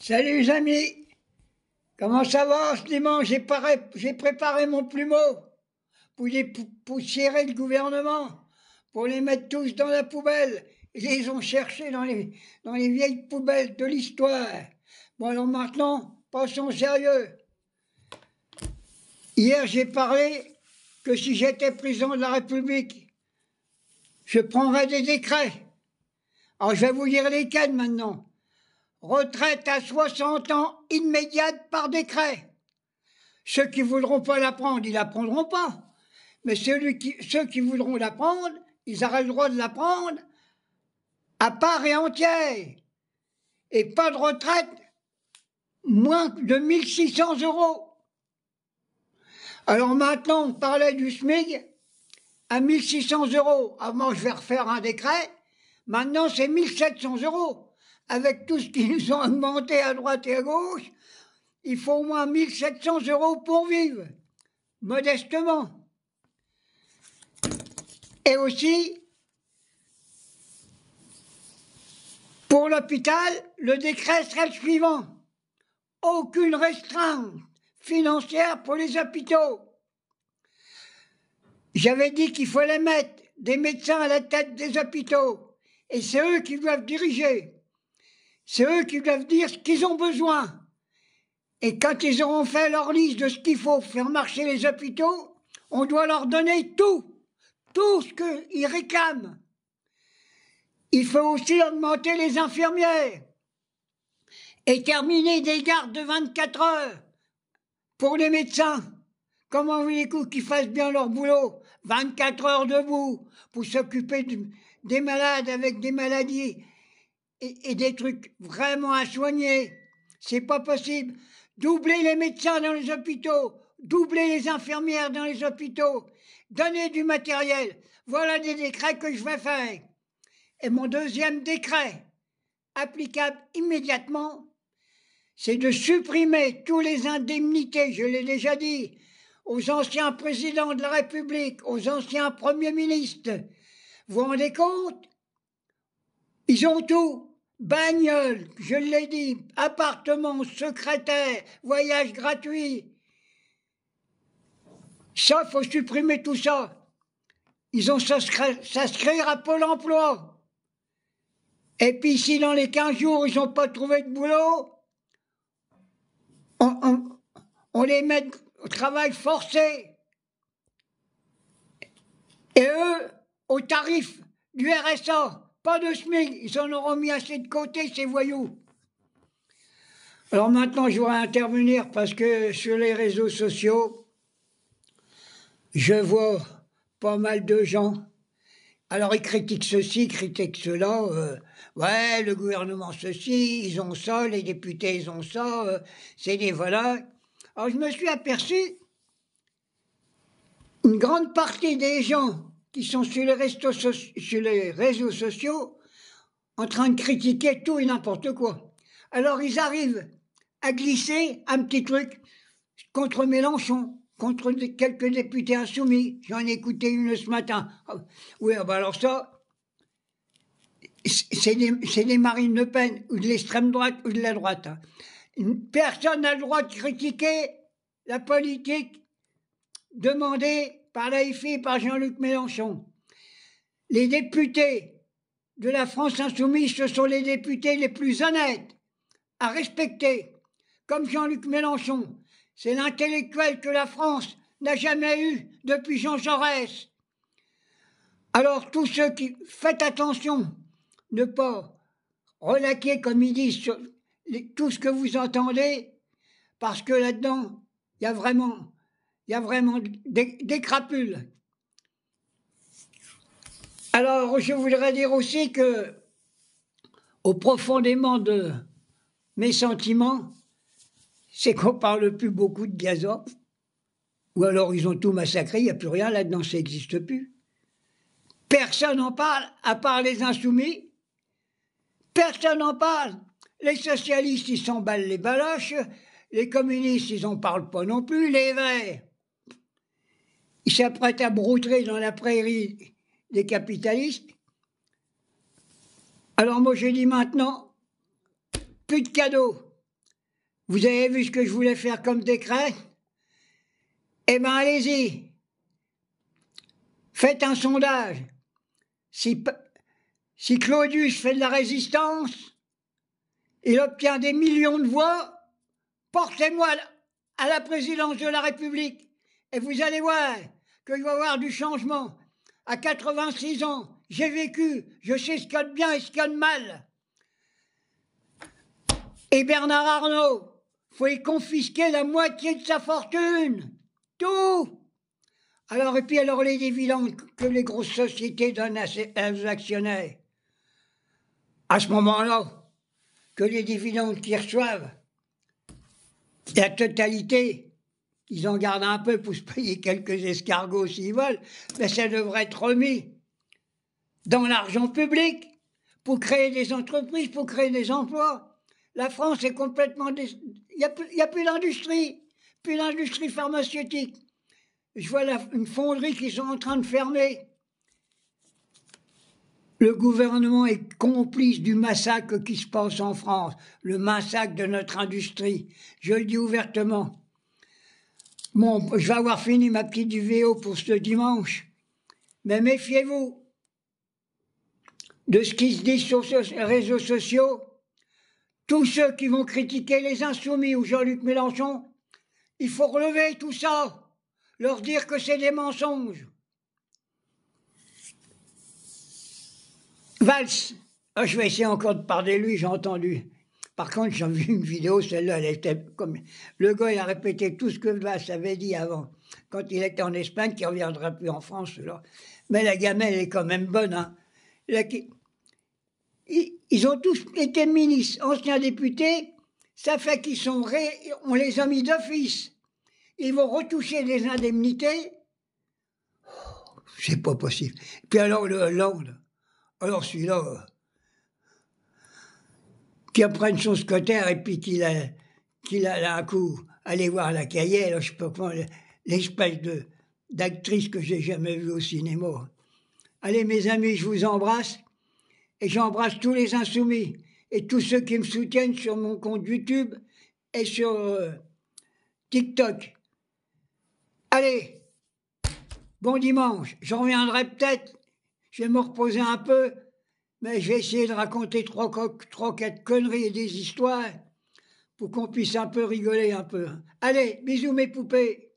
Salut les amis, comment ça va ce dimanche? J'ai préparé mon plumeau pour poussiérer le gouvernement, pour les mettre tous dans la poubelle. Ils les ont cherchés dans les vieilles poubelles de l'histoire. Bon alors maintenant, passons au sérieux. Hier j'ai parlé que si j'étais président de la République, je prendrais des décrets. Alors je vais vous lire lesquels maintenant. Retraite à 60 ans immédiate par décret. Ceux qui ne voudront pas la prendre, ils ne la prendront pas. Mais ceux qui voudront la prendre, ils auront le droit de la prendre à part et entière. Et pas de retraite, moins de 1600 €. Alors maintenant, on parlait du SMIC à 1600 €. Avant, je vais refaire un décret. Maintenant, c'est 1700 €. Avec tout ce qu'ils nous ont augmenté à droite et à gauche, il faut au moins 1700 € pour vivre, modestement. Et aussi, pour l'hôpital, le décret serait le suivant. Aucune restreinte financière pour les hôpitaux. J'avais dit qu'il fallait mettre des médecins à la tête des hôpitaux. Et c'est eux qui doivent diriger. C'est eux qui doivent dire ce qu'ils ont besoin. Et quand ils auront fait leur liste de ce qu'il faut faire marcher les hôpitaux, on doit leur donner tout ce qu'ils réclament. Il faut aussi augmenter les infirmières et terminer des gardes de 24 heures pour les médecins. Comment voulez-vous qu'ils fassent bien leur boulot? 24 heures debout pour s'occuper des malades avec des maladies et des trucs vraiment à soigner. C'est pas possible. Doubler les médecins dans les hôpitaux, doubler les infirmières dans les hôpitaux, donner du matériel. Voilà des décrets que je vais faire. Et mon deuxième décret, applicable immédiatement, c'est de supprimer toutes les indemnités, je l'ai déjà dit, aux anciens présidents de la République, aux anciens premiers ministres. Vous vous rendez compte? Ils ont tout. Bagnole, je l'ai dit, appartement, secrétaire, voyage gratuit. Ça, il faut supprimer tout ça. Ils ont s'inscrire à Pôle emploi. Et puis si dans les 15 jours, ils n'ont pas trouvé de boulot, on les met au travail forcé. Et eux, au tarif du RSA. Pas de SMIC, ils en auront mis assez de côté, ces voyous. Alors maintenant, je voudrais intervenir parce que sur les réseaux sociaux, je vois pas mal de gens. Alors ils critiquent ceci, critiquent cela. Ouais, le gouvernement ceci, ils ont ça, les députés, ils ont ça. C'est des voilà. Alors je me suis aperçu, une grande partie des gens qui sont sur les réseaux sociaux en train de critiquer tout et n'importe quoi. Alors ils arrivent à glisser un petit truc contre Mélenchon, contre quelques députés insoumis. J'en ai écouté une ce matin. Oui, bah alors ça, c'est des Marine Le Pen, ou de l'extrême droite, ou de la droite. Personne n'a le droit de critiquer la politique demandée par l'AFI et par Jean-Luc Mélenchon. Les députés de la France insoumise, ce sont les députés les plus honnêtes, à respecter, comme Jean-Luc Mélenchon. C'est l'intellectuel que la France n'a jamais eu depuis Jean Jaurès. Alors tous ceux qui... Faites attention, ne pas relaquer, comme ils disent, sur tout ce que vous entendez, parce que là-dedans, il y a vraiment des crapules. Alors, je voudrais dire aussi que, au profondément de mes sentiments, c'est qu'on parle plus beaucoup de Gazov, ou alors ils ont tout massacré, il n'y a plus rien là-dedans, ça n'existe plus. Personne n'en parle, à part les insoumis. Personne n'en parle. Les socialistes, ils s'emballent les baloches. Les communistes, ils n'en parlent pas non plus. Les verts, ils s'apprêtent à broutrer dans la prairie des capitalistes. Alors moi, je dis maintenant, plus de cadeaux. Vous avez vu ce que je voulais faire comme décret? Eh bien, allez-y. Faites un sondage. Si Claudius fait de la résistance, il obtient des millions de voix, portez-moi à la présidence de la République. Et vous allez voir qu'il va y avoir du changement. À 86 ans, j'ai vécu, je sais ce qu'il y a de bien et ce qu'il y a de mal. Et Bernard Arnault, il faut y confisquer la moitié de sa fortune. Tout. Alors, et puis alors les dividendes que les grosses sociétés donnent aux actionnaires. À ce moment-là, que les dividendes qu'ils reçoivent, la totalité, ils en gardent un peu pour se payer quelques escargots s'ils veulent, mais ça devrait être remis dans l'argent public pour créer des entreprises, pour créer des emplois. La France est complètement... Il n'y a plus d'industrie pharmaceutique. Je vois une fonderie qu'ils sont en train de fermer. Le gouvernement est complice du massacre qui se passe en France, le massacre de notre industrie. Je le dis ouvertement. Bon, je vais avoir fini ma petite vidéo pour ce dimanche, mais méfiez-vous de ce qui se dit sur les réseaux sociaux. Tous ceux qui vont critiquer les Insoumis ou Jean-Luc Mélenchon, il faut relever tout ça, leur dire que c'est des mensonges. Valls, je vais essayer encore de parler de lui, j'ai entendu. Par contre, j'ai vu une vidéo, celle-là, elle était comme... Le gars, il a répété tout ce que Valls avait dit avant, quand il était en Espagne, qu'il ne reviendra plus en France, là. Mais la gamelle est quand même bonne, hein. Ils ont tous été ministres, anciens députés, ça fait qu'ils sont... On les a mis d'office. Ils vont retoucher des indemnités. Oh, c'est pas possible. Puis alors, le Hollande, alors celui-là... qui apprenne son scotter et puis qu'il a un coup aller voir la cahier, je sais pas comment, l'espèce d'actrice que j'ai jamais vue au cinéma. Allez mes amis, je vous embrasse et j'embrasse tous les insoumis et tous ceux qui me soutiennent sur mon compte YouTube et sur TikTok. Allez, bon dimanche, j'en reviendrai peut-être, je vais me reposer un peu, mais je vais essayer de raconter trois, quatre conneries et des histoires pour qu'on puisse un peu rigoler un peu. Allez, bisous mes poupées.